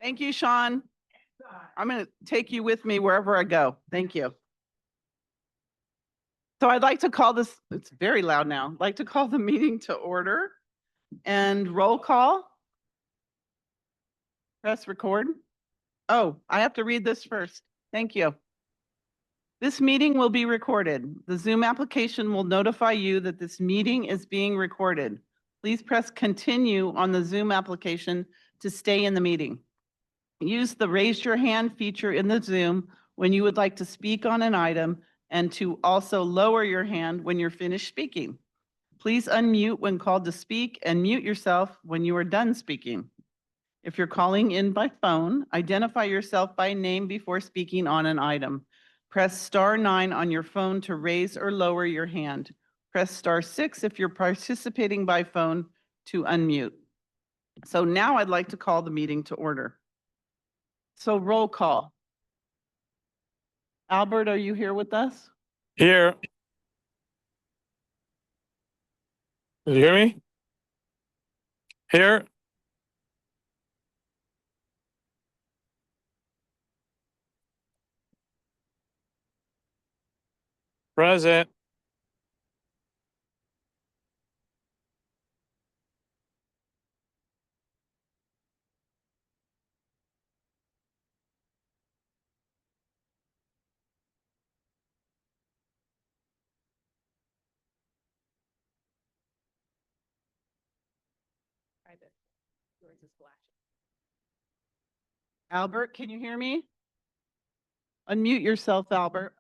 Thank you, Sean. I'm going to take you with me wherever I go. Thank you. So I'd like to call this, it's very loud now, I'd like to call the meeting to order and roll call. Press record. Oh, I have to read this first. Thank you. This meeting will be recorded. The Zoom application will notify you that this meeting is being recorded. Please press continue on the Zoom application to stay in the meeting. Use the raise your hand feature in the Zoom when you would like to speak on an item and to also lower your hand when you're finished speaking. Please unmute when called to speak and mute yourself when you are done speaking. If you're calling in by phone, identify yourself by name before speaking on an item. Press *9 on your phone to raise or lower your hand. Press *6 if you're participating by phone to unmute. So now I'd like to call the meeting to order. So roll call. Albert, are you here with us? Here. Can you hear me? Here. Present. Albert, can you hear me? Unmute yourself, Albert.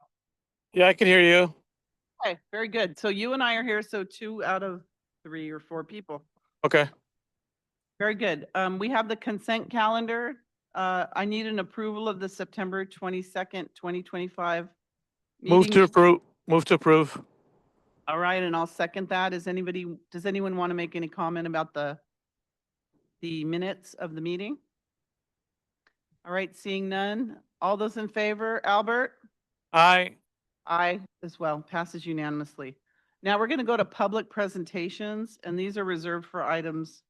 Yeah, I can hear you. Okay, very good. So you and I are here, so 2 out of 3 or 4 people. Okay. Very good. We have the consent calendar. I need an approval of the September 22nd, 2025 Move meeting. to approve. Move to approve. All right, and I'll second that. Does anyone want to make any comment about the minutes of the meeting? All right, seeing none. All those in favor, Albert? Aye. Aye as well, passes unanimously. Now we're going to go to public presentations, and these are reserved for items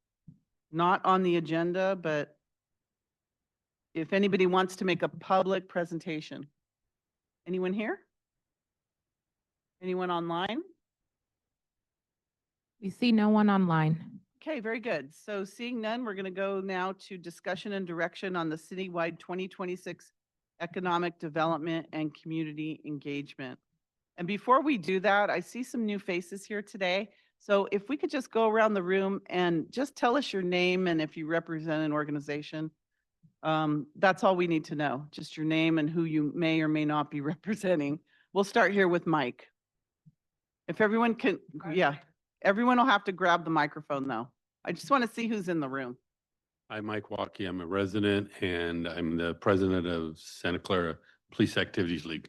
not on the agenda, but if anybody wants to make a public presentation. Anyone here? Anyone online? We see no one online. Okay, very good. So seeing none, we're going to go now to discussion and direction on the citywide 2026 economic development and community engagement. And before we do that, I see some new faces here today. So if we could just go around the room and just tell us your name and if you represent an organization. That's all we need to know, just your name and who you may or may not be representing. We'll start here with Mike. If everyone can, yeah, everyone will have to grab the microphone though. I just want to see who's in the room. I'm Mike Walkie. I'm a resident and I'm the president of Santa Clara Police Activities League.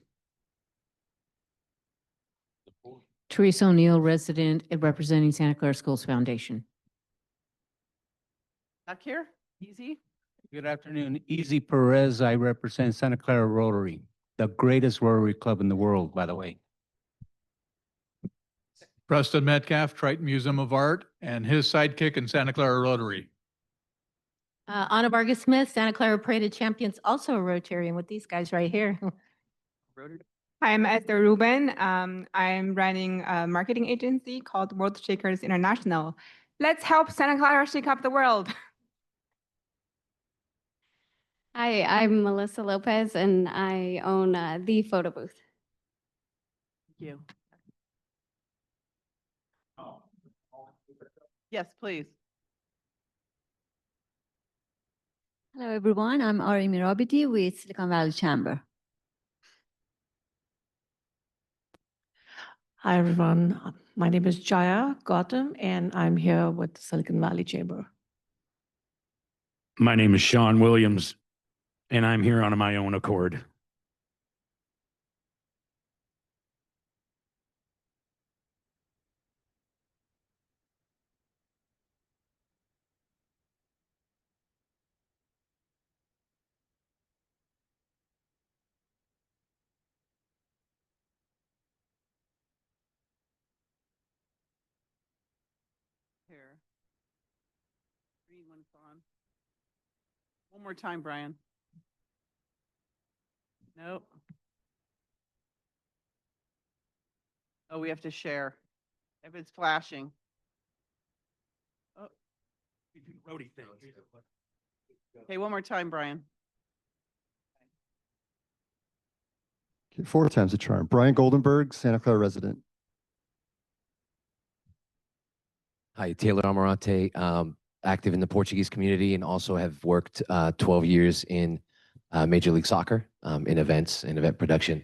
Teresa O'Neill, resident and representing Santa Clara Schools Foundation. Back here, easy. Good afternoon. Easy Perez. I represent Santa Clara Rotary, the greatest Rotary club in the world, by the way. Preston Metcalf, Triton Museum of Art, and his sidekick in Santa Clara Rotary. Anna Vargas Smith, Santa Clara Parade of Champions, also a Rotarian with these guys right here. I'm Esther Rubin. I'm running a marketing agency called World Shakers International. Let's help Santa Clara shake up the world. Hi, I'm Melissa Lopez, and I own the photo booth. Thank you. Yes, please. Hello, everyone. I'm Ari Mirabiti with Silicon Valley Chamber. Hi, everyone. My name is Jaya Gautam, and I'm here with the Silicon Valley Chamber. My name is Sean Williams, and I'm here on my own accord. Here. Green one's on. One more time, Brian. Nope. Oh, we have to share. If it's flashing. Oh, okay, one more time, Brian. Okay, 4 times the charm. Brian Goldenberg, Santa Clara resident. Hi, Taylor Amarante, active in the Portuguese community and also have worked 12 years in Major League Soccer in events and event production.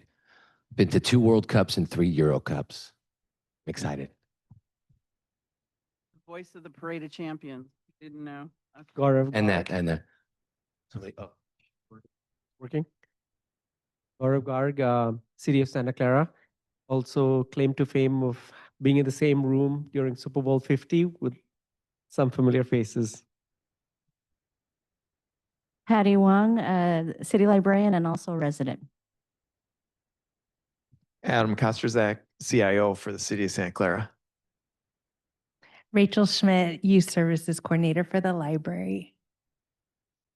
Been to 2 World Cups and 3 Euro Cups. I'm excited. Voice of the Parade of Champions. Didn't know. Okay. Gaurav And Garg. that, somebody, oh, Working. Gaurav Garg, City of Santa Clara. Also claim to fame of being in the same room during Super Bowl 50 with some familiar faces. Patty Wong, city librarian and also resident. Adam Kostrzak, CIO for the City of Santa Clara. Rachel Schmidt, Youth Services Coordinator for the library.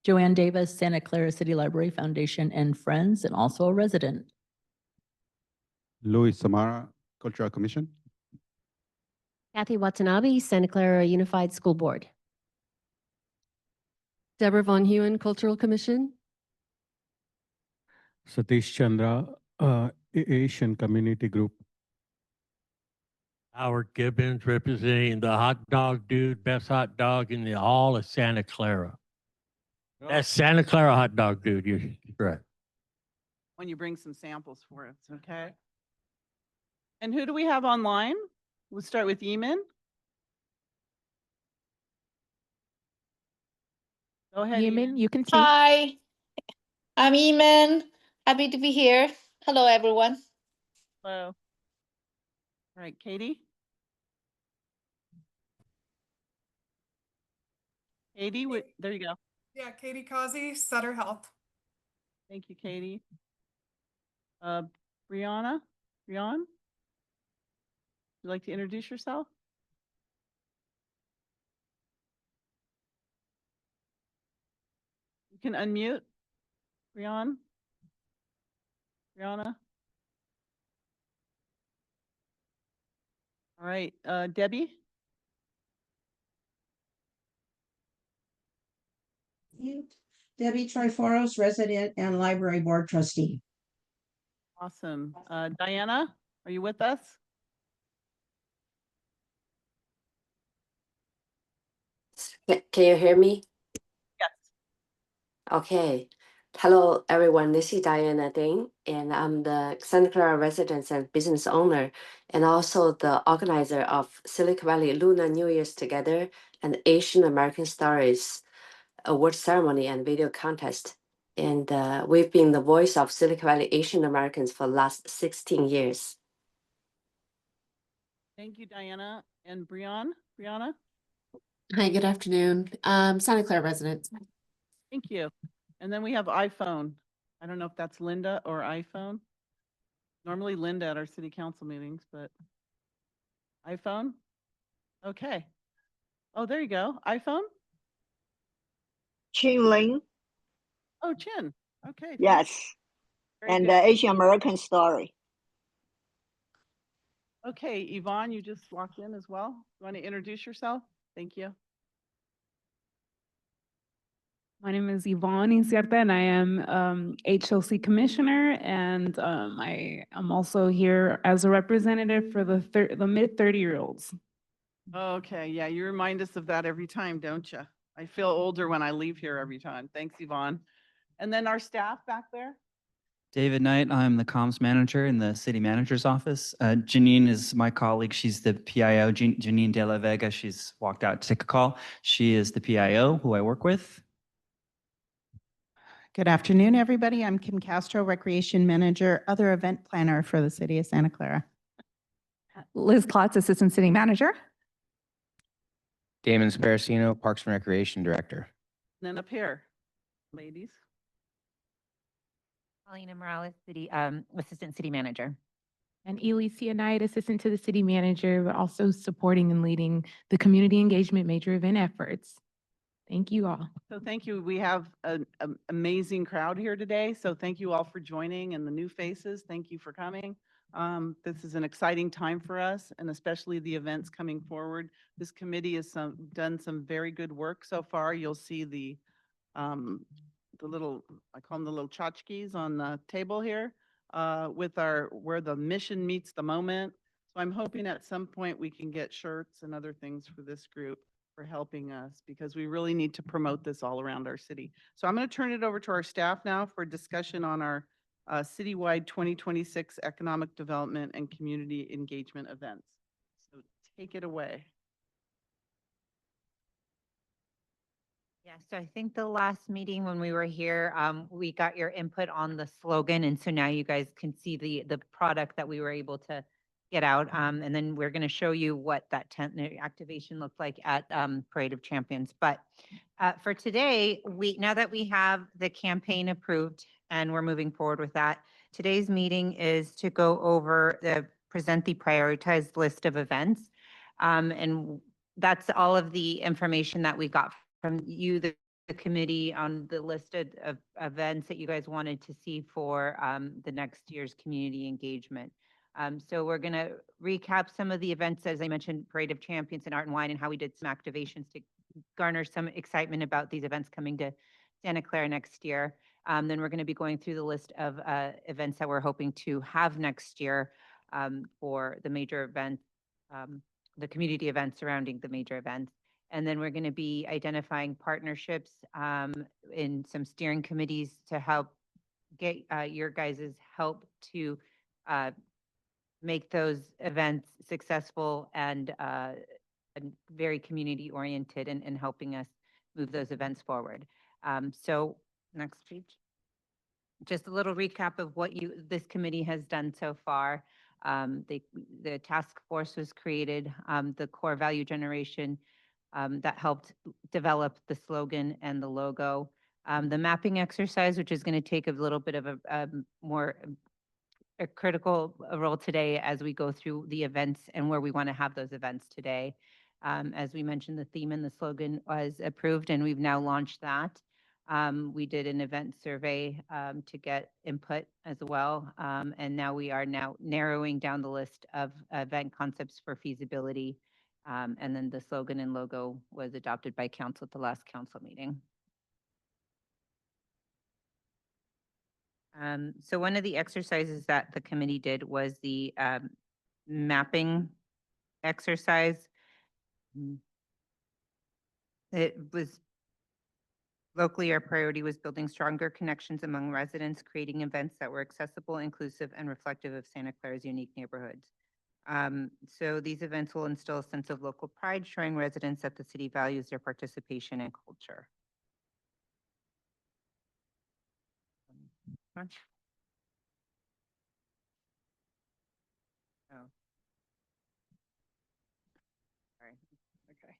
Joanne Davis, Santa Clara City Library Foundation and Friends, and also a resident. Louis Samara, Cultural Commission. Kathy Watanabe, Santa Clara Unified School Board. Deborah Von Hewen, Cultural Commission. Satish Chandra, Asian Community Group. Howard Gibbons representing the hot dog dude, best hot dog in the all of Santa Clara. That's Santa Clara hot dog dude. You're correct. When you bring some samples for us, okay? And who do we have online? We'll start with Eamon. Go ahead. Yemen, you can see. Hi, I'm Iman. Happy to be here. Hello, everyone. Hello. All right, Katie. Katie, there you go. Yeah, Katie Causey, Sutter Health. Thank you, Katie. Brianna, would you like to introduce yourself? You can unmute. Brianna? All right, Debbie? Debbie Triforos, resident and library board trustee. Awesome. Diana, are you with us? Can you hear me? Yes. Okay. Hello, everyone. This is Diana Ding, and I'm the Santa Clara resident and business owner, and also the organizer of Silicon Valley Lunar New Year's Together and Asian American Stories award ceremony and video contest. And we've been the voice of Silicon Valley Asian Americans for the last 16 years. Thank you, Diana. And Brianna? Hi, good afternoon. Santa Clara resident. Thank you. And then we have iPhone. I don't know if that's Linda or iPhone. Normally Linda at our city council meetings, but iPhone? Okay. Oh, there you go. iPhone? Chin Ling. Oh, Chin. Okay. Yes. Very And good. the Asian American Story. Okay, Yvonne, you just walked in as well. You want to introduce yourself? Thank you. My name is Yvonne Incierta, and I am HLC Commissioner, and I am also here as a representative for the mid 30-year-olds. Okay, yeah, you remind us of that every time, don't you? I feel older when I leave here every time. Thanks, Yvonne. And then our staff back there? David Knight, I'm the comms manager in the city manager's office. Janine is my colleague. She's the PIO, Janine De La Vega. She's walked out to take a call. She is the PIO who I work with. Good afternoon, everybody. I'm Kim Castro, Recreation Manager, other event planner for the City of Santa Clara. Liz Klotz, Assistant City Manager. Damon Sparacino, Parks and Recreation Director. And then up here, ladies. Paulina Morales, Assistant City Manager. And Elysia Knight, Assistant to the City Manager, but also supporting and leading the community engagement major event efforts. Thank you all. So thank you. We have an amazing crowd here today. So thank you all for joining and the new faces. Thank you for coming. This is an exciting time for us and especially the events coming forward. This committee has done some very good work so far. You'll see the little, I call them the little tchotchkes on the table here with where the mission meets the moment. So I'm hoping at some point we can get shirts and other things for this group for helping us because we really need to promote this all around our city. So I'm going to turn it over to our staff now for discussion on our citywide 2026 economic development and community engagement events. So take it away. Yeah, so I think the last meeting when we were here, we got your input on the slogan. And so now you guys can see the product that we were able to get out. And then we're going to show you what that tent activation looked like at Parade of Champions. But for today, now that we have the campaign approved and we're moving forward with that, today's meeting is to go over present the prioritized list of events. And that's all of the information that we got from you, the committee, on the list of events that you guys wanted to see for the next year's community engagement. So we're going to recap some of the events, as I mentioned, Parade of Champions and Art and Wine, and how we did some activations to garner some excitement about these events coming to Santa Clara next year. Then we're going to be going through the list of events that we're hoping to have next year for the major events, the community events surrounding the major events. And then we're going to be identifying partnerships in some steering committees to help get your guys' help to make those events successful and very community oriented and helping us move those events forward. So next page. Just a little recap of what this committee has done so far. The task force was created, the core value generation that helped develop the slogan and the logo. The mapping exercise, which is going to take a little bit of a critical role today as we go through the events and where we want to have those events today. As we mentioned, the theme and the slogan was approved and we've now launched that. We did an event survey to get input as well. And now we are narrowing down the list of event concepts for feasibility. And then the slogan and logo was adopted by council at the last council meeting. So one of the exercises that the committee did was the mapping exercise. It was locally, our priority was building stronger connections among residents, creating events that were accessible, inclusive, and reflective of Santa Clara's unique neighborhoods. So these events will instill a sense of local pride, showing residents that the city values their participation and culture.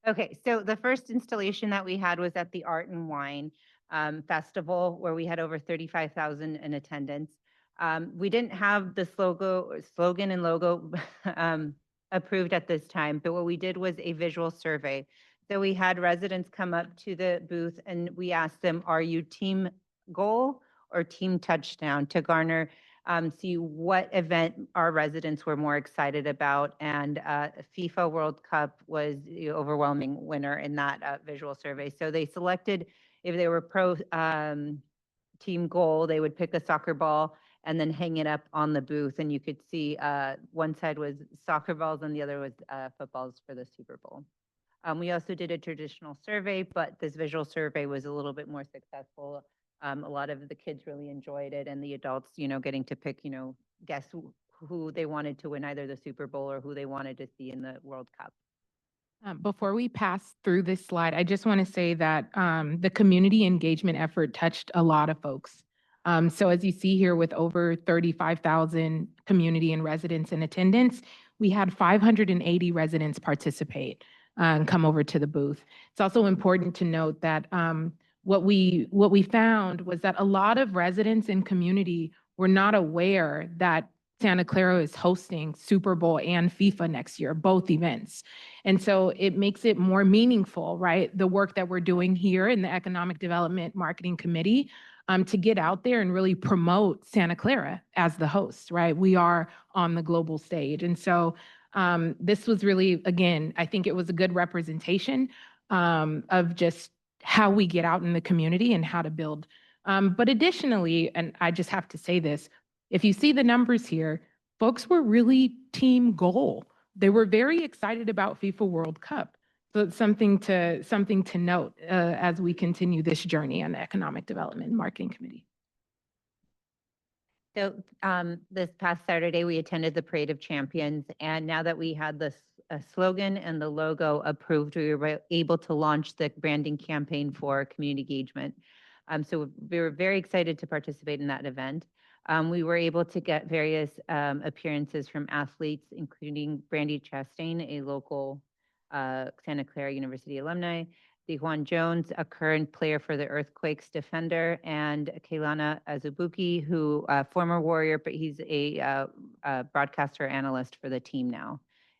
Okay, so the first installation that we had was at the Art and Wine Festival, where we had over 35,000 in attendance. We didn't have the slogan and logo approved at this time, but what we did was a visual survey. So we had residents come up to the booth and we asked them, are you team goal or team touchdown, to garner, see what event our residents were more excited about. And FIFA World Cup was the overwhelming winner in that visual survey. So they selected, if they were pro team goal, they would pick a soccer ball and then hang it up on the booth. And you could see one side was soccer balls and the other was footballs for the Super Bowl. We also did a traditional survey, but this visual survey was a little bit more successful. A lot of the kids really enjoyed it, and the adults, getting to pick, guess who they wanted to win either the Super Bowl or who they wanted to see in the World Cup. Before we pass through this slide, I just want to say that the community engagement effort touched a lot of folks. So as you see here, with over 35,000 community and residents in attendance, we had 580 residents participate and come over to the booth. It's also important to note that what we found was that a lot of residents in community were not aware that Santa Clara is hosting Super Bowl and FIFA next year, both events. And so it makes it more meaningful, right? The work that we're doing here in the Economic Development Marketing Committee to get out there and really promote Santa Clara as the host, right? We are on the global stage. And so this was really, again, I think it was a good representation of just how we get out in the community and how to build. But additionally, and I just have to say this, if you see the numbers here, folks were really team goal. They were very excited about FIFA World Cup. So it's something to note as we continue this journey on the Economic Development and Marketing Committee. So this past Saturday, we attended the Parade of Champions, and now that we had the slogan and the logo approved, we were able to launch the branding campaign for community engagement. So we were very excited to participate in that event. We were able to get various appearances from athletes, including Brandy Chastain, a local Santa Clara University alumni, Dejuan Jones, a current player for the Earthquakes defender, and Kailana Azubuki, who former Warrior, but he's a broadcaster analyst for the team now.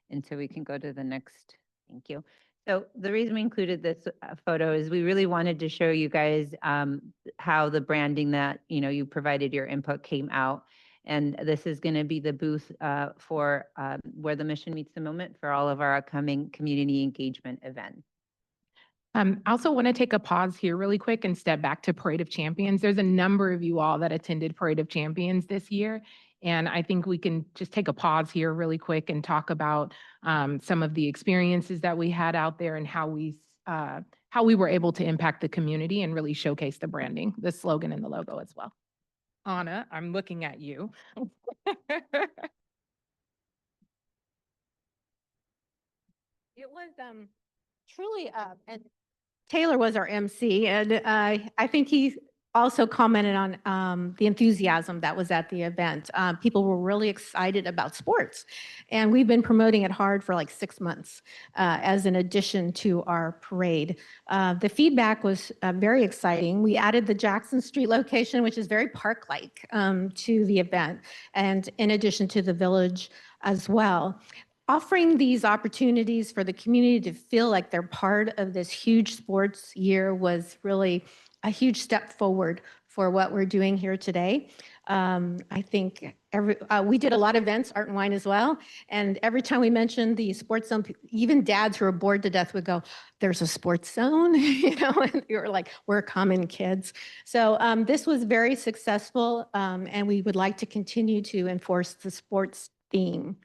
And so we can go to the next. Thank you. So the reason we included this photo is we really wanted to show you guys how the branding that you provided your input came out. And this is going to be the booth for where the mission meets the moment for all of our upcoming community engagement events. I also want to take a pause here really quick and step back to Parade of Champions. There's a number of you all that attended Parade of Champions this year. And I think we can just take a pause here really quick and talk about some of the experiences that we had out there and how we were able to impact the community and really showcase the branding, the slogan and the logo as well. Anna, I'm looking at you. It was truly, and Taylor was our MC, and I think he also commented on the enthusiasm that was at the event. People were really excited about sports, and we've been promoting it hard for like 6 months as an addition to our parade. The feedback was very exciting. We added the Jackson Street location, which is very park-like, to the event, and in addition to the village as well. Offering these opportunities for the community to feel like they're part of this huge sports year was really a huge step forward for what we're doing here today. I think we did a lot of events, Art and Wine as well, and every time we mentioned the sports zone, even dads who are bored to death would go, "There's a sports zone," and we were like, "We're common kids." So this was very successful, and we would like to continue to enforce the sports theme.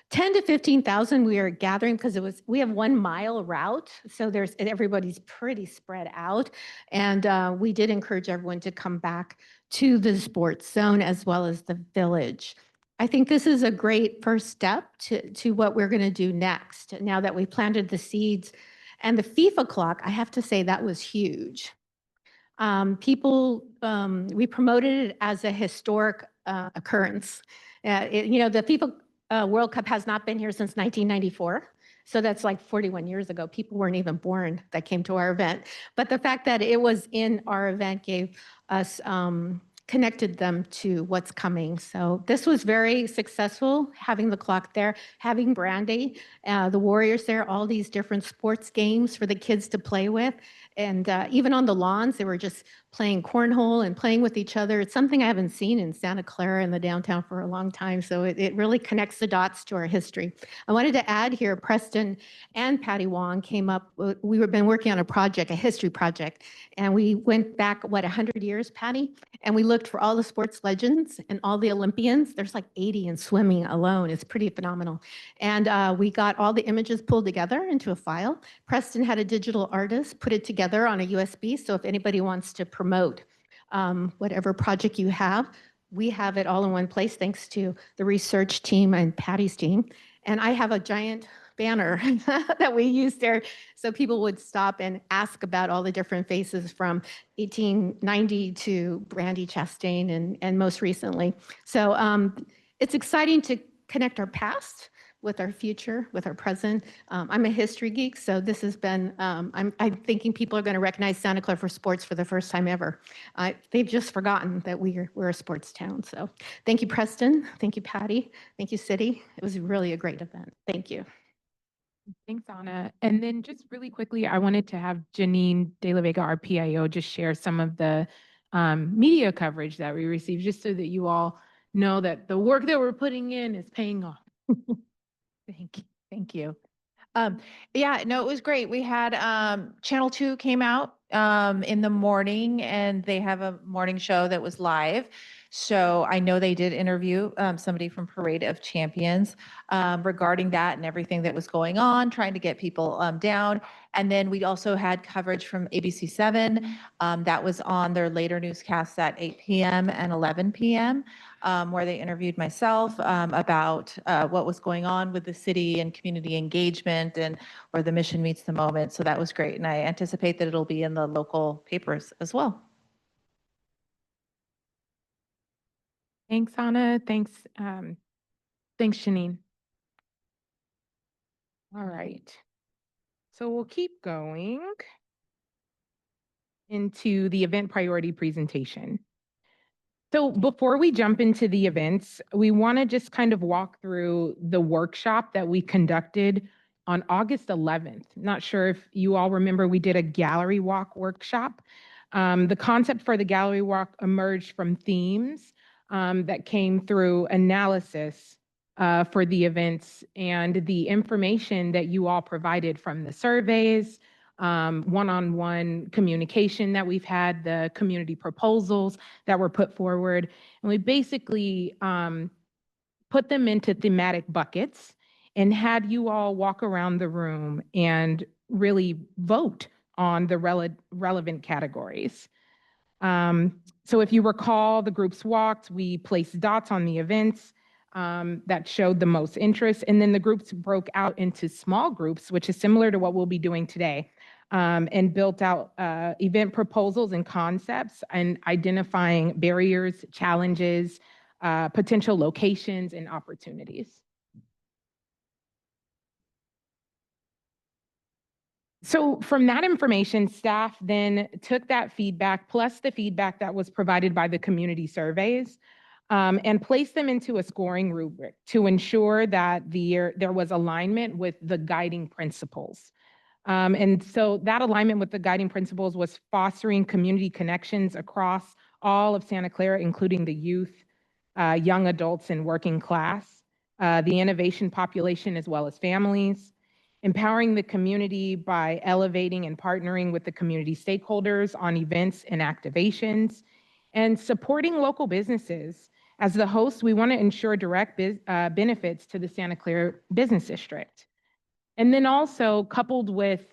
10 to 15,000 we are gathering because we have 1 mile route, so everybody's pretty spread out, and we did encourage everyone to come back to the sports zone as well as the village. I think this is a great first step to what we're going to do next. Now that we planted the seeds, and the FIFA clock, I have to say that was huge. We promoted it as a historic occurrence. The FIFA World Cup has not been here since 1994. So that's like 41 years ago. People weren't even born that came to our event. But the fact that it was in our event gave us, connected them to what's coming. So this was very successful, having the clock there, having Brandy, the Warriors there, all these different sports games for the kids to play with. And even on the lawns, they were just playing cornhole and playing with each other. It's something I haven't seen in Santa Clara in the downtown for a long time. So it really connects the dots to our history. I wanted to add here, Preston and Patty Wong came up. We've been working on a project, a history project, and we went back, 100 years, Patty? And we looked for all the sports legends and all the Olympians. There's like 80 in swimming alone. It's pretty phenomenal. And we got all the images pulled together into a file. Preston had a digital artist put it together on a USB. So if anybody wants to promote whatever project you have, we have it all in one place thanks to the research team and Patty's team. And I have a giant banner that we used there so people would stop and ask about all the different faces from 1890 to Brandy Chastain and most recently. So it's exciting to connect our past with our future, with our present. I'm a history geek, so this has been, I'm thinking people are going to recognize Santa Clara for sports for the first time ever. They've just forgotten that we're a sports town. So thank you, Preston. Thank you, Patty. Thank you, City. It was really a great event. Thank you. Thanks, Anna. And then just really quickly, I wanted to have Janine De La Vega, our PIO, just share some of the media coverage that we received, just so that you all know that the work that we're putting in is paying off. Thank you. Thank you. Yeah, no, it was great. We had Channel 2 came out in the morning and they have a morning show that was live. So I know they did interview somebody from Parade of Champions regarding that and everything that was going on, trying to get people down. And then we also had coverage from ABC7 that was on their later newscasts at 8 p.m. and 11 p.m. Where they interviewed myself about what was going on with the city and community engagement and where the mission meets the moment. So that was great. And I anticipate that it'll be in the local papers as well. Thanks, Anna. Thanks, thanks, Janine. All right. So we'll keep going into the event priority presentation. So before we jump into the events, we want to just kind of walk through the workshop that we conducted on August 11th. Not sure if you all remember, we did a gallery walk workshop. The concept for the gallery walk emerged from themes that came through analysis for the events and the information that you all provided from the surveys, one-on-one communication that we've had, the community proposals that were put forward. And we basically put them into thematic buckets and had you all walk around the room and really vote on the relevant categories. So if you recall, the groups walked, we placed dots on the events that showed the most interest, and then the groups broke out into small groups, which is similar to what we'll be doing today, and built out event proposals and concepts and identifying barriers, challenges, potential locations, and opportunities. So from that information, staff then took that feedback plus the feedback that was provided by the community surveys and placed them into a scoring rubric to ensure that there was alignment with the guiding principles. And so that alignment with the guiding principles was fostering community connections across all of Santa Clara, including the youth, young adults, and working class, the innovation population, as well as families, empowering the community by elevating and partnering with the community stakeholders on events and activations, and supporting local businesses. As the host, we want to ensure direct benefits to the Santa Clara Business District. And then also coupled with,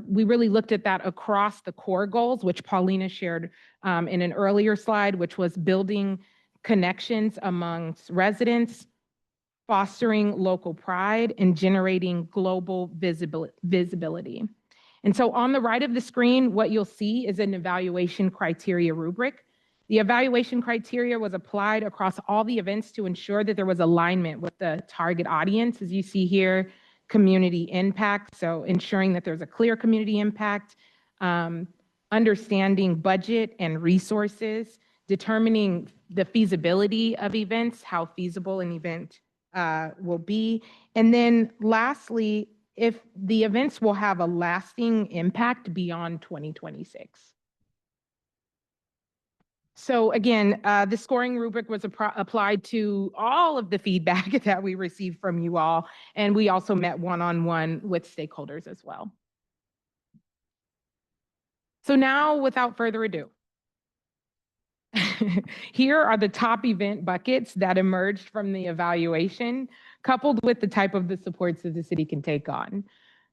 we really looked at that across the core goals, which Paulina shared in an earlier slide, which was building connections amongst residents, fostering local pride, and generating global visibility. And so on the right of the screen, what you'll see is an evaluation criteria rubric. The evaluation criteria was applied across all the events to ensure that there was alignment with the target audience. As you see here, community impact, so ensuring that there's a clear community impact, understanding budget and resources, determining the feasibility of events, how feasible an event will be. And then lastly, if the events will have a lasting impact beyond 2026. So again, the scoring rubric was applied to all of the feedback that we received from you all, and we also met one-on-one with stakeholders as well. So now, without further ado, here are the top event buckets that emerged from the evaluation, coupled with the type of the supports that the city can take on.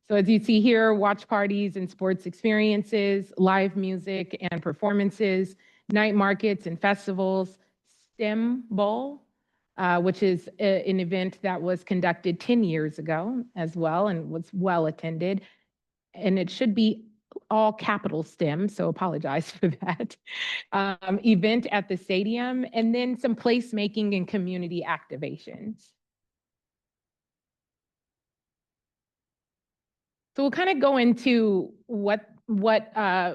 So as you see here, watch parties and sports experiences, live music and performances, night markets and festivals, STEM Bowl, which is an event that was conducted 10 years ago as well and was well attended. And it should be all capital STEM, so apologize for that. Event at the stadium, and then some placemaking and community activations. So we'll kind of go into what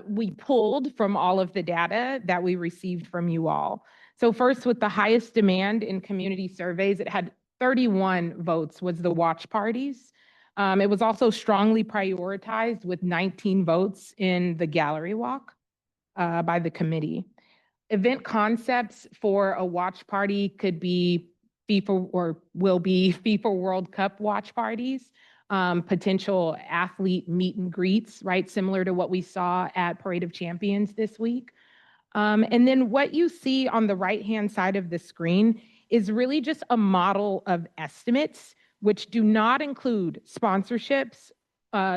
we pulled from all of the data that we received from you all. So first, with the highest demand in community surveys, it had 31 votes was the watch parties. It was also strongly prioritized with 19 votes in the gallery walk by the committee. Event concepts for a watch party could be FIFA or will be FIFA World Cup watch parties, potential athlete meet and greets, right? Similar to what we saw at Parade of Champions this week. And then what you see on the right-hand side of the screen is really just a model of estimates, which do not include sponsorships,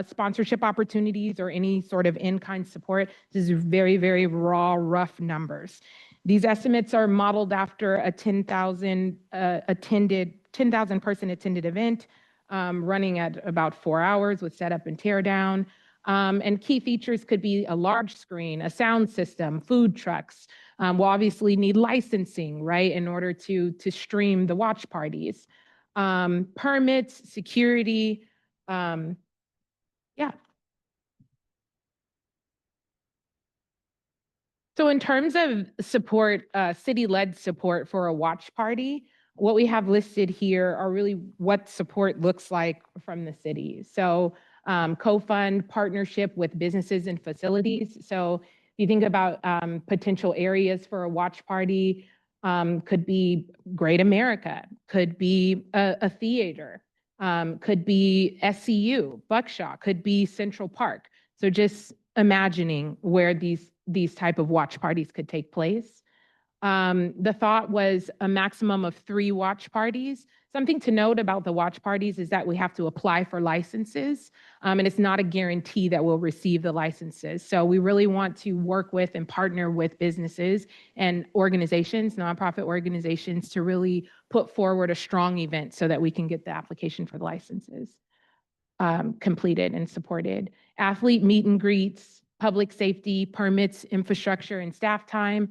sponsorship opportunities, or any sort of in-kind support. This is very, very raw, rough numbers. These estimates are modeled after a 10,000 person attended event, running at about 4 hours with setup and teardown. And key features could be a large screen, a sound system, food trucks. We'll obviously need licensing, right, in order to stream the watch parties. Permits, security, yeah. So in terms of support, city-led support for a watch party, what we have listed here are really what support looks like from the city. So co-fund partnership with businesses and facilities. So if you think about potential areas for a watch party, could be Great America, could be a theater, could be SCU, Buckshaw, could be Central Park. So just imagining where these type of watch parties could take place. The thought was a maximum of 3 watch parties. Something to note about the watch parties is that we have to apply for licenses, and it's not a guarantee that we'll receive the licenses. So we really want to work with and partner with businesses and organizations, nonprofit organizations, to really put forward a strong event so that we can get the application for the licenses completed and supported. Athlete meet and greets, public safety, permits, infrastructure, and staff time,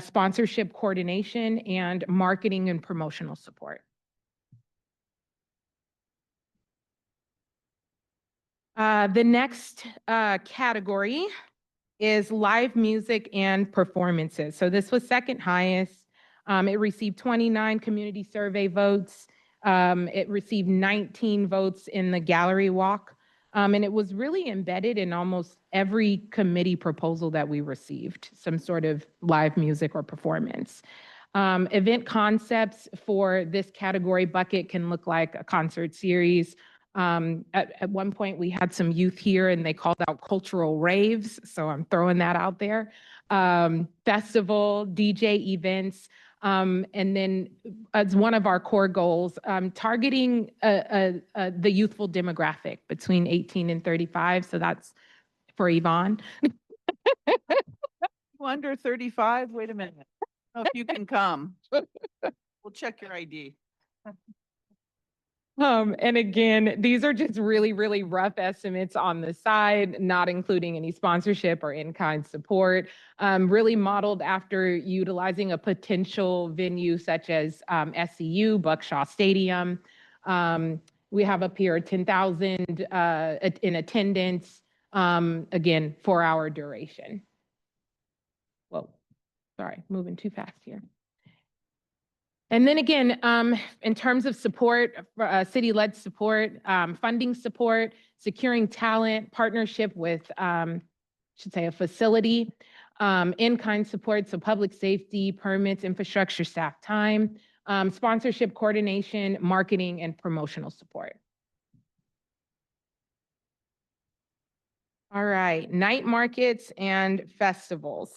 sponsorship coordination, and marketing and promotional support. The next category is live music and performances. So this was second highest. It received 29 community survey votes. It received 19 votes in the gallery walk. And it was really embedded in almost every committee proposal that we received, some sort of live music or performance. Event concepts for this category bucket can look like a concert series. At one point, we had some youth here and they called out cultural raves, so I'm throwing that out there. Festival, DJ events, and then as one of our core goals, targeting the youthful demographic between 18 and 35, so that's for Yvonne. Under 35, wait a minute. I don't know if you can come. We'll check your ID. And again, these are just really, really rough estimates on the side, not including any sponsorship or in-kind support, really modeled after utilizing a potential venue such as SCU, Buckshaw Stadium. We have up here 10,000 in attendance, again, 4-hour duration. Whoa, sorry, moving too fast here. And then again, in terms of support, city-led support, funding support, securing talent, partnership with, should say, a facility, in-kind support, so public safety, permits, infrastructure, staff time, sponsorship coordination, marketing, and promotional support. All right, night markets and festivals.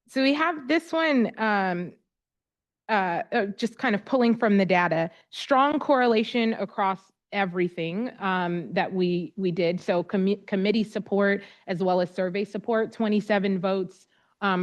So we have this one, just kind of pulling from the data, strong correlation across everything that we did. So committee support as well as survey support, 27 votes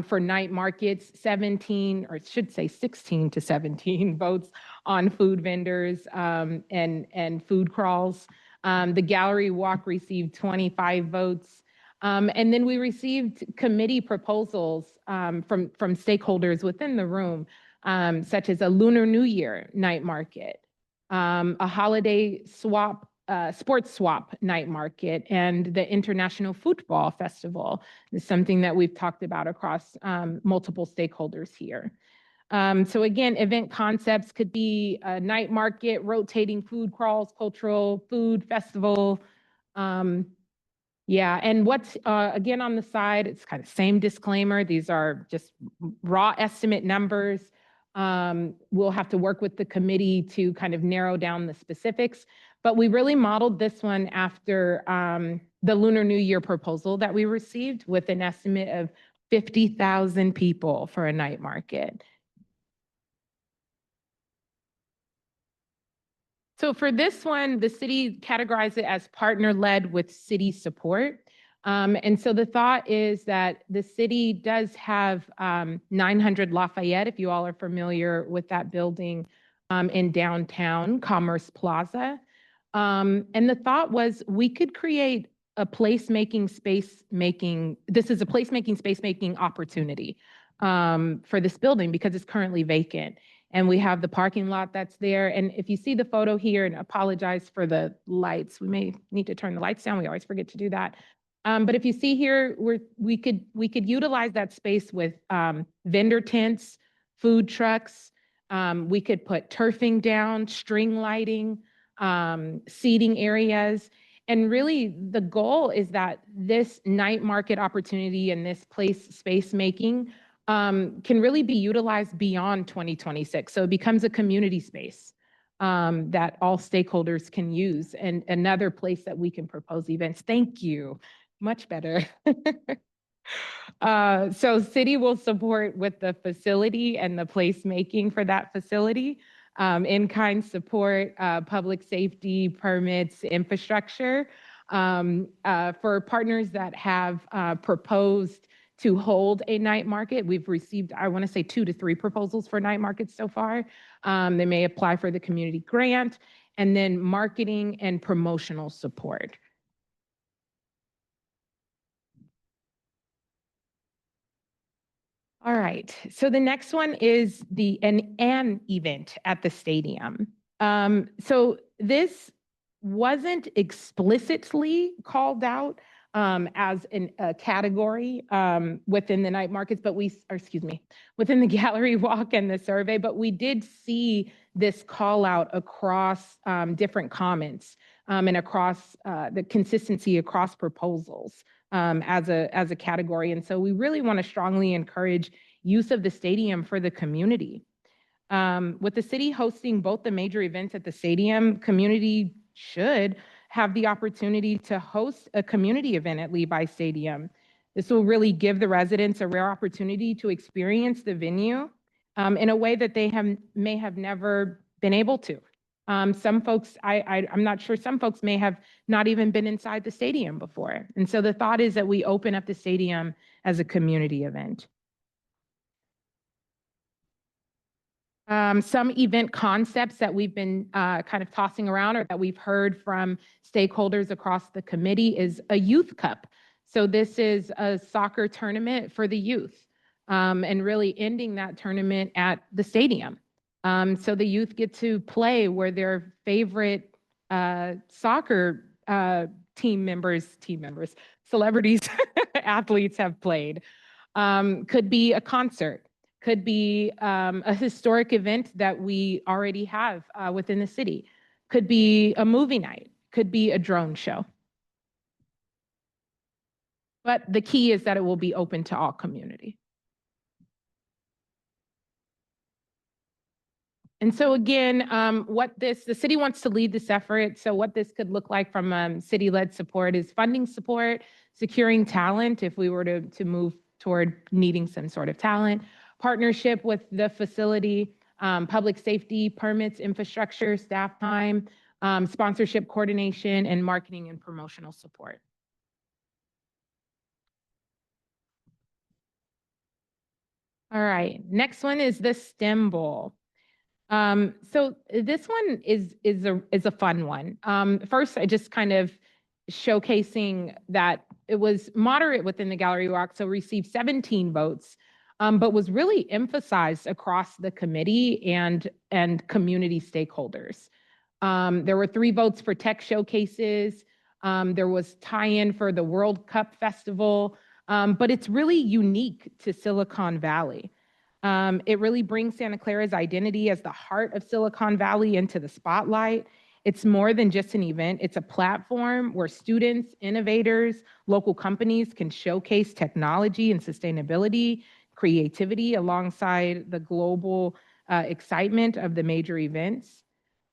for night markets, 17, or it should say 16 to 17 votes on food vendors and food crawls. The gallery walk received 25 votes. And then we received committee proposals from stakeholders within the room, such as a Lunar New Year night market, a holiday swap Sports Swap Night Market and the International Football Festival is something that we've talked about across multiple stakeholders here. So again, event concepts could be a night market, rotating food crawls, cultural food festival. Yeah, and what's again on the side, it's kind of same disclaimer. These are just raw estimate numbers. We'll have to work with the committee to kind of narrow down the specifics, but we really modeled this one after the Lunar New Year proposal that we received with an estimate of 50,000 people for a night market. So for this one, the city categorized it as partner-led with city support. And so the thought is that the city does have 900 Lafayette, if you all are familiar with that building in downtown Commerce Plaza. And the thought was we could create a placemaking space-making, this is a placemaking space-making opportunity for this building because it's currently vacant. And we have the parking lot that's there. And if you see the photo here, and apologize for the lights, we may need to turn the lights down. We always forget to do that. But if you see here, we could utilize that space with vendor tents, food trucks. We could put turfing down, string lighting, seating areas. And really the goal is that this night market opportunity and this space making can really be utilized beyond 2026. So it becomes a community space that all stakeholders can use and another place that we can propose events. Thank you. Much better. So city will support with the facility and the placemaking for that facility, in-kind support, public safety, permits, infrastructure. For partners that have proposed to hold a night market, we've received, I want to say 2 to 3 proposals for night markets so far. They may apply for the community grant, and then marketing and promotional support. All right, so the next one is an event at the stadium. So this wasn't explicitly called out as a category within the night markets, but within the gallery walk and the survey, but we did see this call out across different comments and across the consistency across proposals as a category. And so we really want to strongly encourage use of the stadium for the community. With the city hosting both the major events at the stadium, community should have the opportunity to host a community event at Levi Stadium. This will really give the residents a rare opportunity to experience the venue in a way that they may have never been able to. Some folks, I'm not sure, some folks may have not even been inside the stadium before. And so the thought is that we open up the stadium as a community event. Some event concepts that we've been kind of tossing around or that we've heard from stakeholders across the committee is a youth cup. So this is a soccer tournament for the youth and really ending that tournament at the stadium. So the youth get to play where their favorite soccer team members, celebrities, athletes have played. Could be a concert. Could be a historic event that we already have within the city. Could be a movie night. Could be a drone show. But the key is that it will be open to all community. And so again, the city wants to lead this effort. So what this could look like from city-led support is funding support, securing talent if we were to move toward needing some sort of talent, partnership with the facility, public safety, permits, infrastructure, staff time, sponsorship coordination, and marketing and promotional support. All right, next one is the STEM Bowl. So this one is a fun one. First, I just kind of showcasing that it was moderate within the gallery walk, so received 17 votes. But was really emphasized across the committee and community stakeholders. There were 3 votes for tech showcases. There was tie-in for the World Cup Festival, but it's really unique to Silicon Valley. It really brings Santa Clara's identity as the heart of Silicon Valley into the spotlight. It's more than just an event. It's a platform where students, innovators, local companies can showcase technology and sustainability, creativity alongside the global excitement of the major events.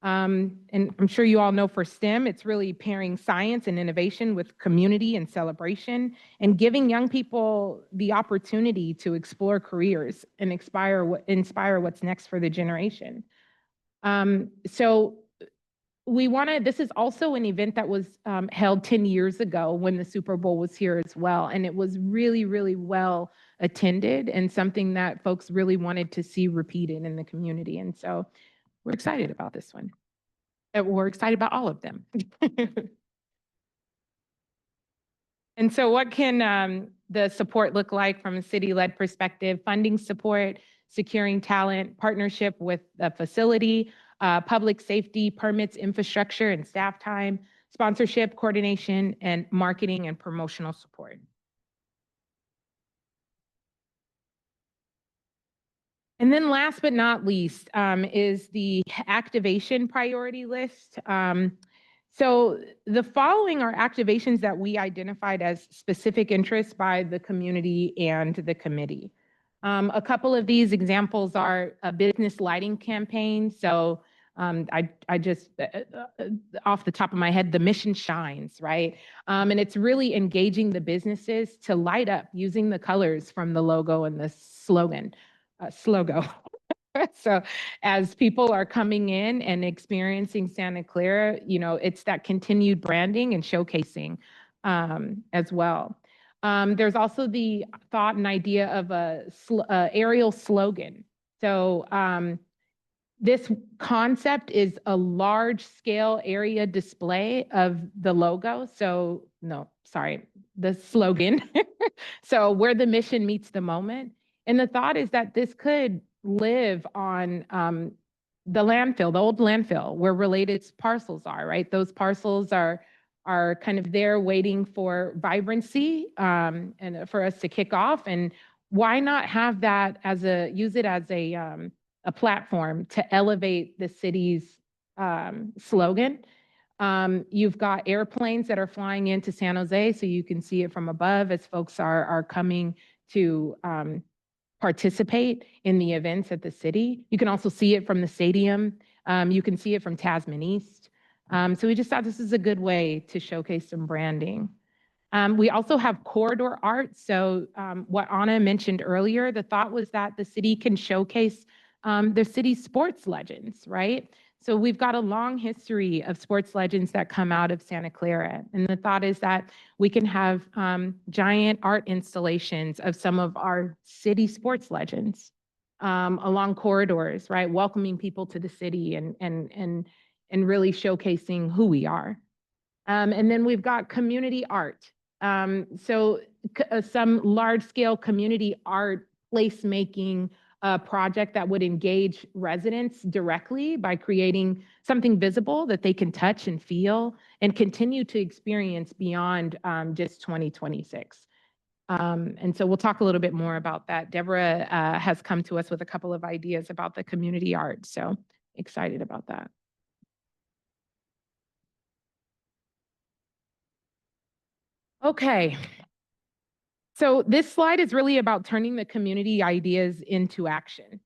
And I'm sure you all know for STEM, it's really pairing science and innovation with community and celebration and giving young people the opportunity to explore careers and inspire what's next for the generation. So this is also an event that was held 10 years ago when the Super Bowl was here as well. And it was really, really well attended and something that folks really wanted to see repeated in the community. And so we're excited about this one. We're excited about all of them. And so what can the support look like from a city-led perspective? Funding support, securing talent, partnership with the facility, public safety, permits, infrastructure, and staff time, sponsorship, coordination, and marketing and promotional support. And then last but not least is the activation priority list. So the following are activations that we identified as specific interests by the community and the committee. A couple of these examples are a business lighting campaign. So I just, off the top of my head, the mission shines, right? And it's really engaging the businesses to light up using the colors from the logo and the slogan. So as people are coming in and experiencing Santa Clara, it's that continued branding and showcasing as well. There's also the thought and idea of a aerial slogan. So this concept is a large scale area display of the logo. So the slogan. So where the mission meets the moment. And the thought is that this could live on the landfill, the old landfill, where related parcels are, right? Those parcels are kind of there waiting for vibrancy and for us to kick off. And why not have that use it as a platform to elevate the city's slogan? You've got airplanes that are flying into San Jose, so you can see it from above as folks are coming to participate in the events at the city. You can also see it from the stadium. You can see it from Tasman East. So we just thought this is a good way to showcase some branding. We also have corridor art. So what Anna mentioned earlier, the thought was that the city can showcase the city's sports legends, right? So we've got a long history of sports legends that come out of Santa Clara. And the thought is that we can have giant art installations of some of our city sports legends along corridors, right? Welcoming people to the city and really showcasing who we are. And then we've got community art. So some large scale community art placemaking project that would engage residents directly by creating something visible that they can touch and feel and continue to experience beyond just 2026. And so we'll talk a little bit more about that. Deborah has come to us with a couple of ideas about the community art, so excited about that. Okay. So this slide is really about turning the community ideas into action.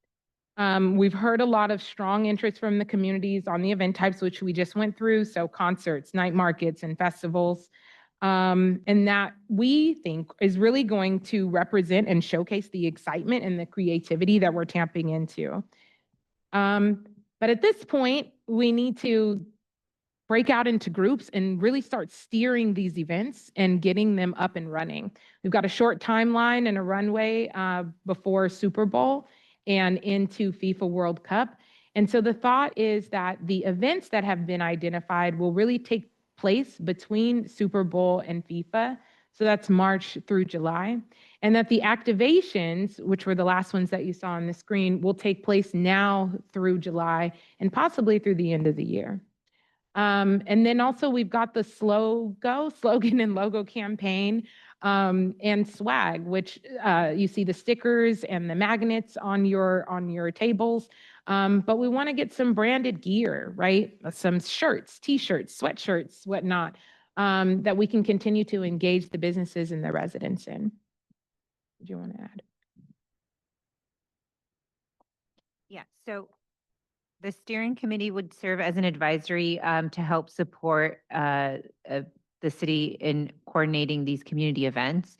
We've heard a lot of strong interest from the communities on the event types, which we just went through. So concerts, night markets, and festivals. And that we think is really going to represent and showcase the excitement and the creativity that we're tapping into. But at this point, we need to break out into groups and really start steering these events and getting them up and running. We've got a short timeline and a runway before Super Bowl and into FIFA World Cup. And so the thought is that the events that have been identified will really take place between Super Bowl and FIFA. So that's March through July. And that the activations, which were the last ones that you saw on the screen, will take place now through July and possibly through the end of the year. And then also we've got the slogan and logo campaign, and swag, which you see the stickers and the magnets on your tables. But we want to get some branded gear, right? Some shirts, t-shirts, sweatshirts, whatnot, that we can continue to engage the businesses and the residents in. Did you want to add? Yeah, so the steering committee would serve as an advisory to help support the city in coordinating these community events.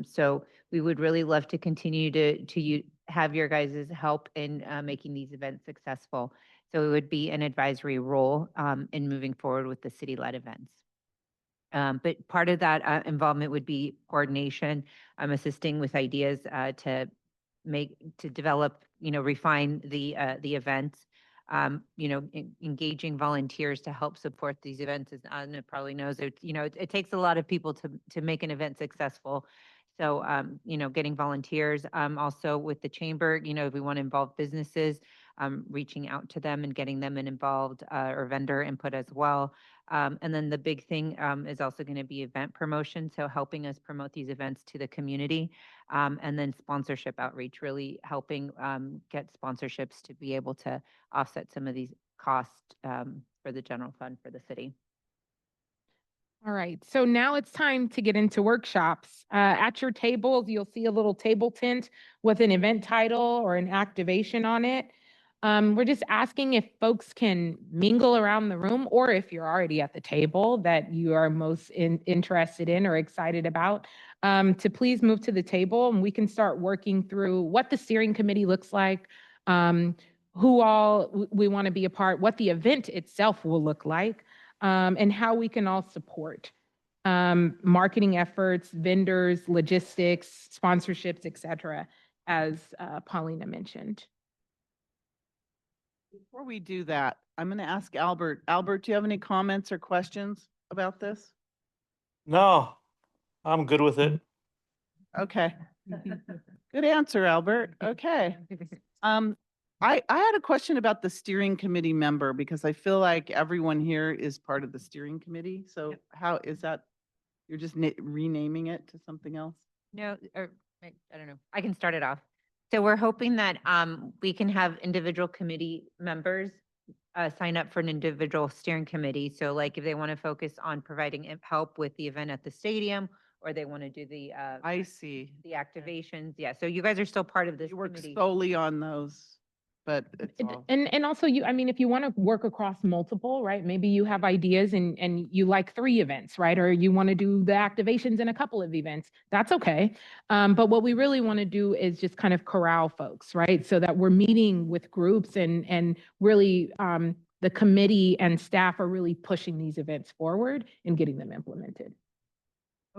So we would really love to continue to have your guys' help in making these events successful. So it would be an advisory role in moving forward with the city-led events. But part of that involvement would be coordination, assisting with ideas to develop, refine the events, engaging volunteers to help support these events. As Anna probably knows, it takes a lot of people to make an event successful. So, getting volunteers, also with the chamber, if we want to involve businesses, reaching out to them and getting them involved, or vendor input as well. And then the big thing is also going to be event promotion. So helping us promote these events to the community, and then sponsorship outreach, really helping get sponsorships to be able to offset some of these costs for the general fund for the city. All right, so now it's time to get into workshops. At your tables, you'll see a little table tent with an event title or an activation on it. We're just asking if folks can mingle around the room, or if you're already at the table that you are most interested in or excited about, to please move to the table and we can start working through what the steering committee looks like, who all we want to be a part, what the event itself will look like, and how we can all support marketing efforts, vendors, logistics, sponsorships, et cetera, as Paulina mentioned. Before we do that, I'm going to ask Albert. Albert, do you have any comments or questions about this? No, I'm good with it. Okay. Good answer, Albert. Okay. I had a question about the steering committee member, because I feel like everyone here is part of the steering committee. So how is that? You're just renaming it to something else? No, or I don't know. I can start it off. So we're hoping that we can have individual committee members sign up for an individual steering committee. So like if they want to focus on providing help with the event at the stadium, or they want to do the I see. the activations. Yeah. So you guys are still part of this You work committee. solely on those, but it's all. And also you, I mean, if you want to work across multiple, right? Maybe you have ideas and you like 3 events, right? Or you want to do the activations in a couple of events. That's okay. But what we really want to do is just kind of corral folks, right? So that we're meeting with groups and really the committee and staff are really pushing these events forward and getting them implemented.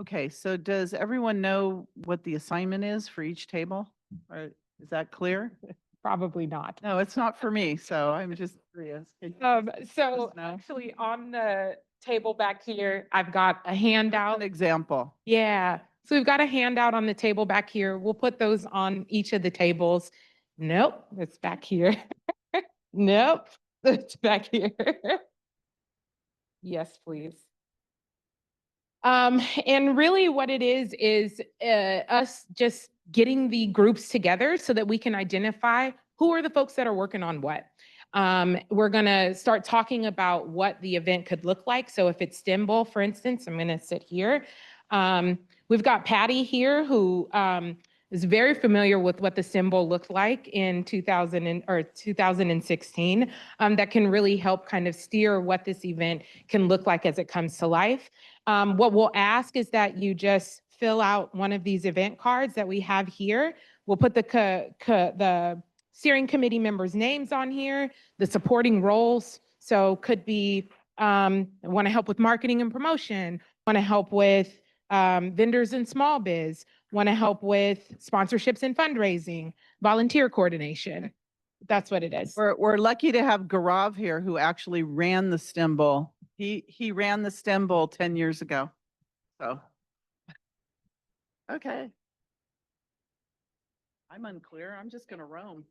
Okay, so does everyone know what the assignment is for each table? Or is that clear? Probably not. No, it's not for me, so I'm just curious. Can you So let us know? actually on the table back here, I've got a handout. An example. Yeah, so we've got a handout on the table back here. We'll put those on each of the tables. Nope, it's back here. Nope, it's back here. Yes, please. And really what it is us just getting the groups together so that we can identify who are the folks that are working on what. We're gonna start talking about what the event could look like. So if it's STEM Bowl, for instance, I'm gonna sit here. We've got Patty here who is very familiar with what the STEM Bowl looked like in 2016, that can really help kind of steer what this event can look like as it comes to life. What we'll ask is that you just fill out one of these event cards that we have here. We'll put the steering committee members' names on here, the supporting roles. So could be want to help with marketing and promotion, want to help with vendors and small biz, want to help with sponsorships and fundraising, volunteer coordination. That's what it is. We're lucky to have Gaurav here, who actually ran the STEM Bowl. He ran the STEM Bowl 10 years ago. So, okay. I'm unclear. I'm just gonna roam.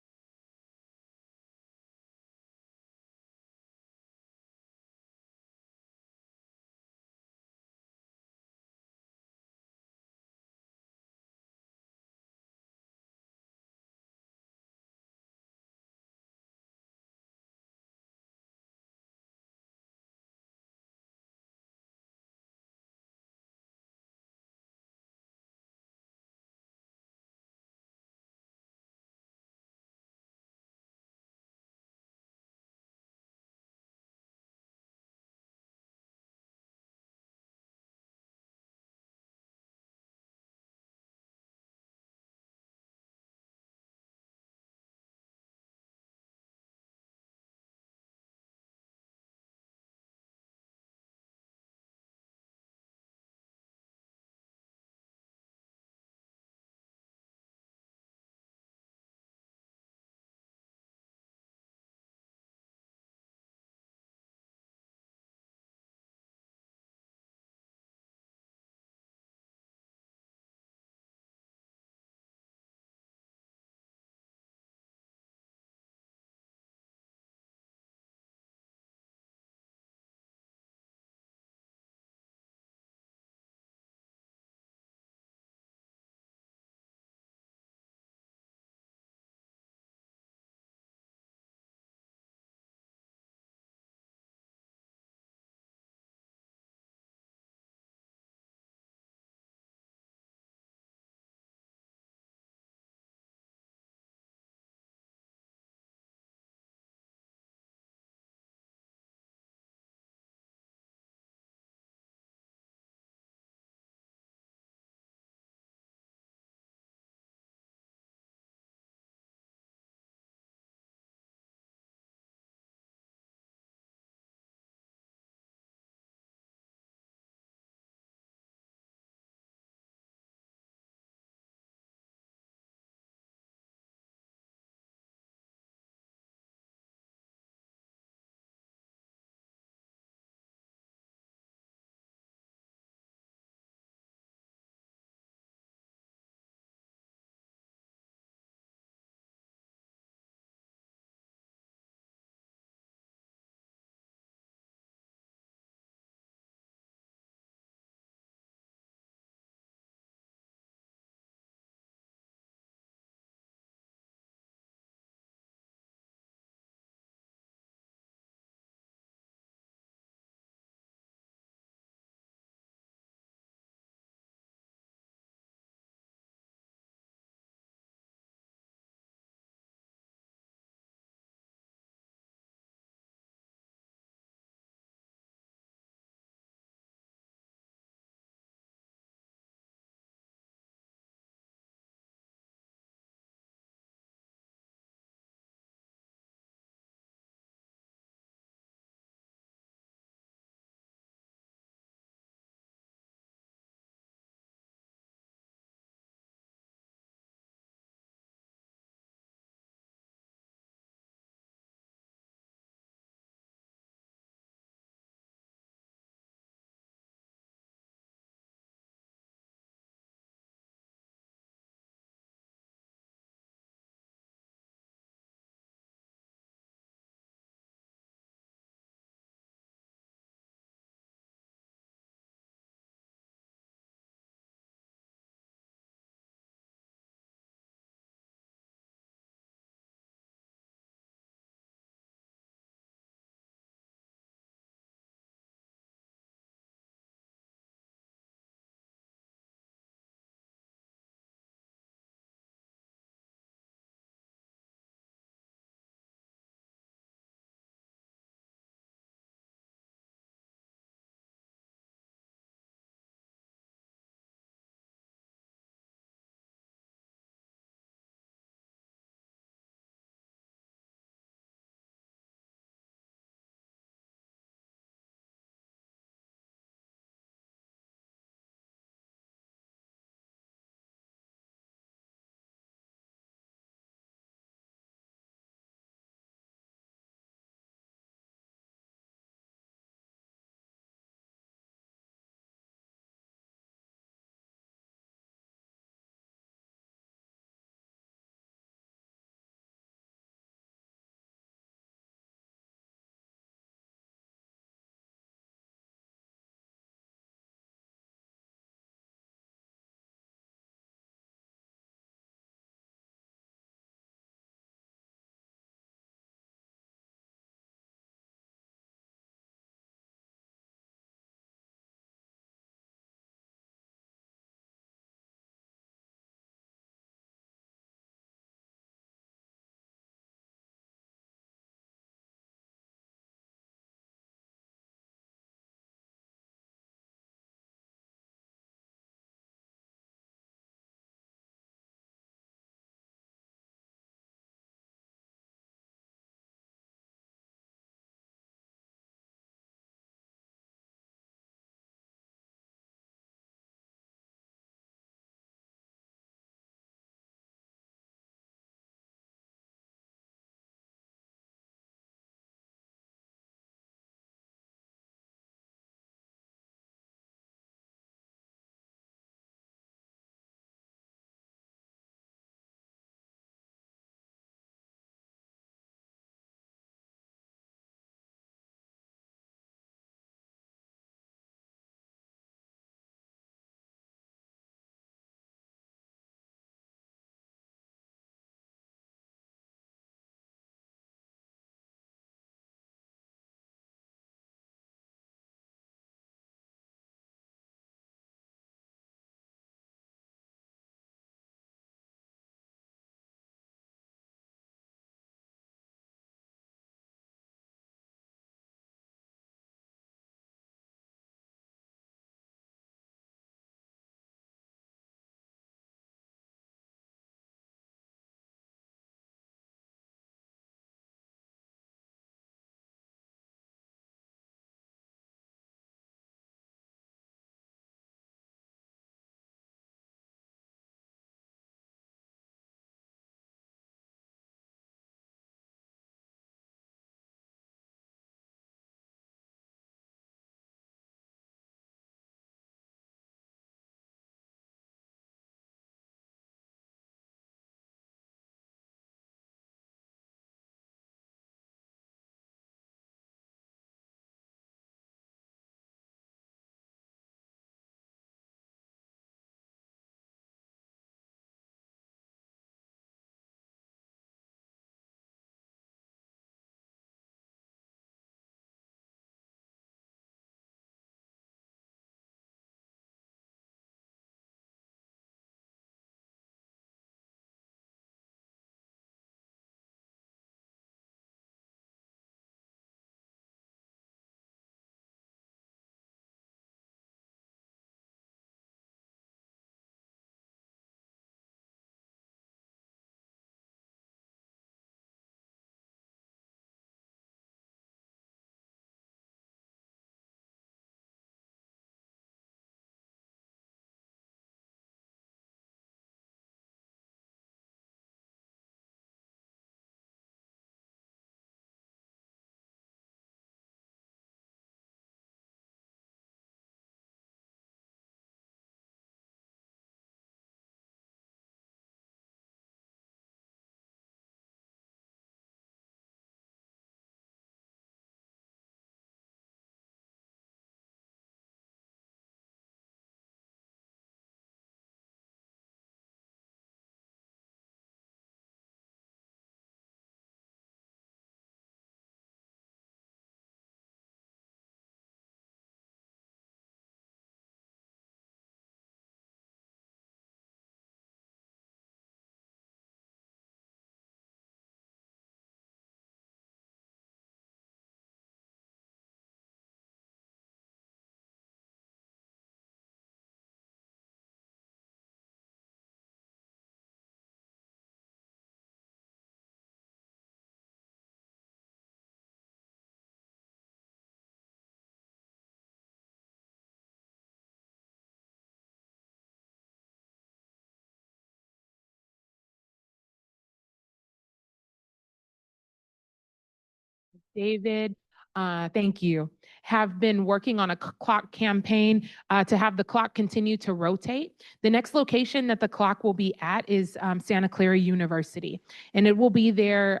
David, thank you, have been working on a clock campaign to have the clock continue to rotate. The next location that the clock will be at is Santa Clara University, and it will be there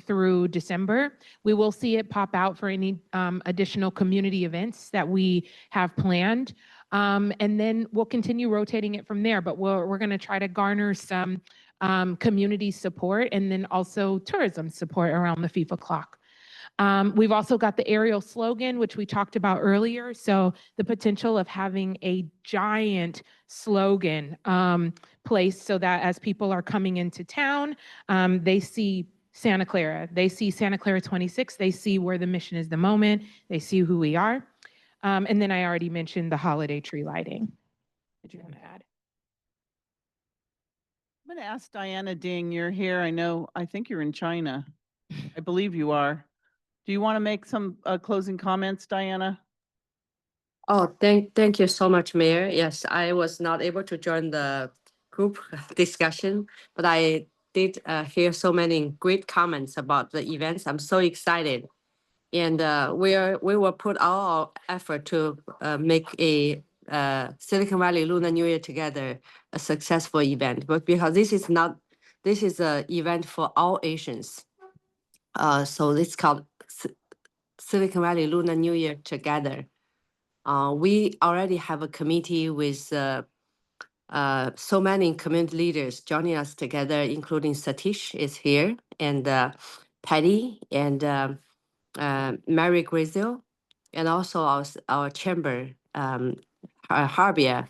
through December. We will see it pop out for any additional community events that we have planned. And then we'll continue rotating it from there, but we're going to try to garner some community support and then also tourism support around the FIFA clock. We've also got the aerial slogan, which we talked about earlier. So the potential of having a giant slogan placed so that as people are coming into town, they see Santa Clara, they see Santa Clara 26, they see where the mission is the moment, they see who we are. And then I already mentioned the holiday tree lighting. Did you want to add? I'm going to ask Diana Ding, you're here. I think you're in China. I believe you are. Do you want to make some closing comments, Diana? Oh, thank you so much, Mayor. Yes, I was not able to join the group discussion, but I did hear so many great comments about the events. I'm so excited. And we will put all our effort to make a Silicon Valley Lunar New Year together a successful event. But because this is an event for all Asians. So it's called Silicon Valley Lunar New Year together. We already have a committee with so many community leaders joining us together, including Satish is here, and Patty, and Mary Grizel, and also our chamber, Harbia,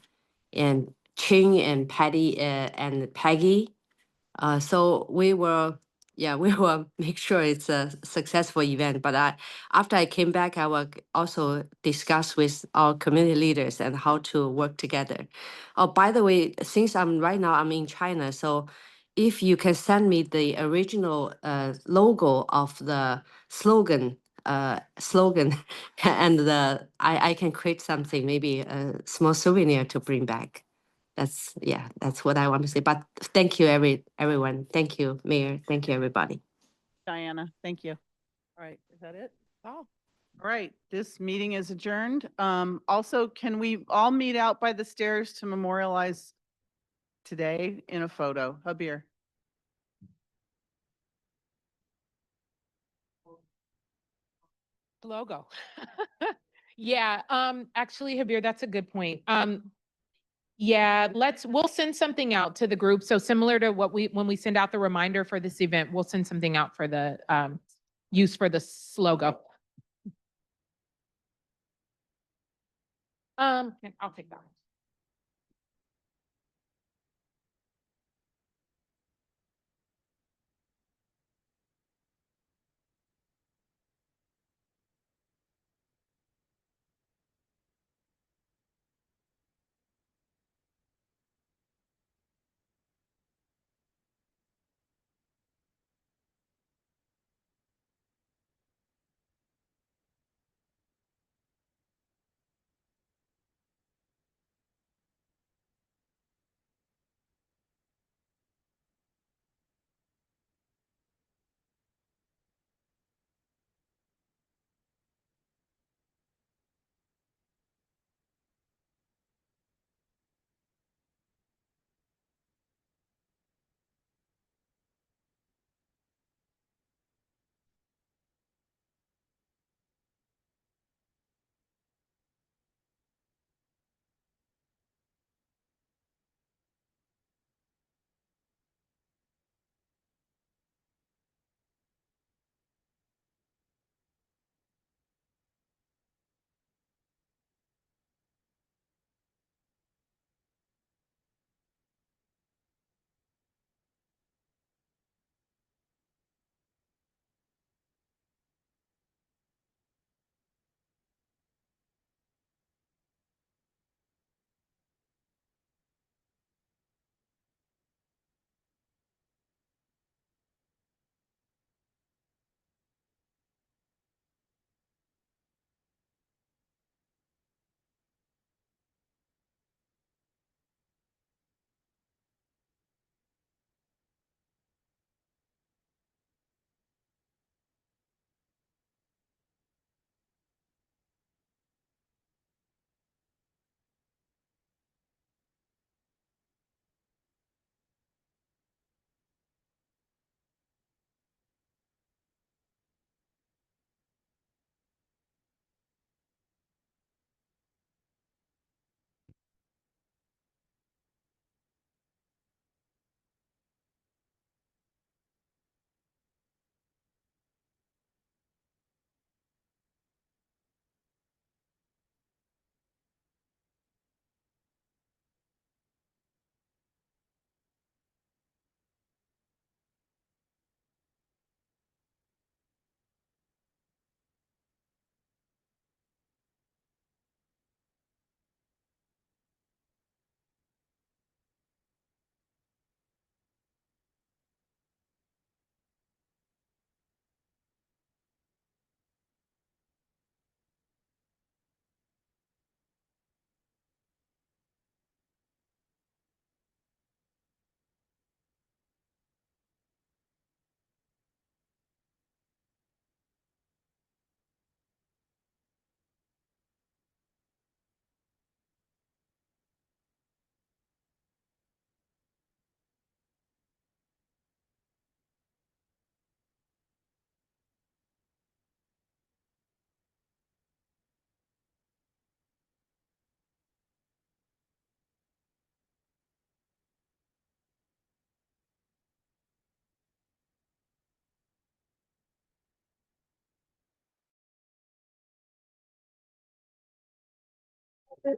and Ching, and Patty, and Peggy. So we will make sure it's a successful event. But after I came back, I will also discuss with our community leaders and how to work together. Oh, by the way, since I'm in China, so if you can send me the original logo of the slogan, and I can create something, maybe a small souvenir to bring back. That's what I want to say. But thank you, everyone. Thank you, Mayor. Thank you, everybody. Diana, thank you. All right, is that it? All right, this meeting is adjourned. Also, can we all meet out by the stairs to memorialize today in a photo? Habir. Logo. Yeah, actually, Habir, that's a good point. Yeah, we'll send something out to the group. So similar to when we send out the reminder for this event, we'll send something out for the use for this logo. And I'll take that one.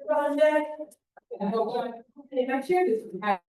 project. And I hope, next year, this will happen.